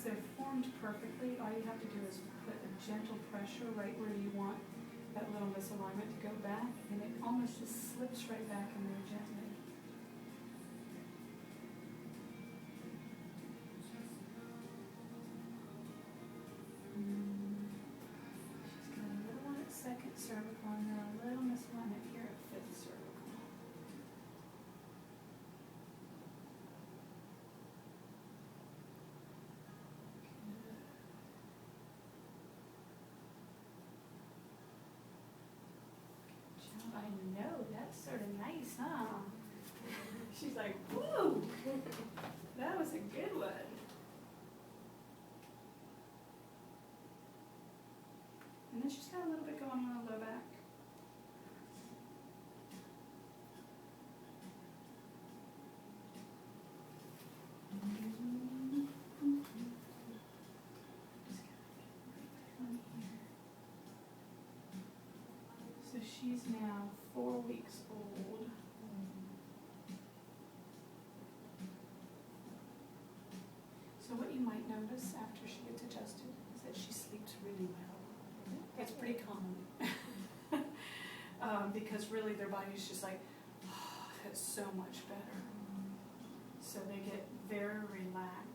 they're formed perfectly, all you have to do is put a gentle pressure right where you want that little misalignment to go back, and it almost just slips right back in there gently. She's got a little one at second cervical, and then a little misalignment here at fifth cervical. I know, that's sort of nice, huh? She's like, woo! That was a good one. And then she's got a little bit going on the low back. So she's now 4 weeks old. So what you might notice after she gets adjusted is that she sleeps really well. It's pretty common. Because really their body's just like, oh, that's so much better. So they get very relaxed.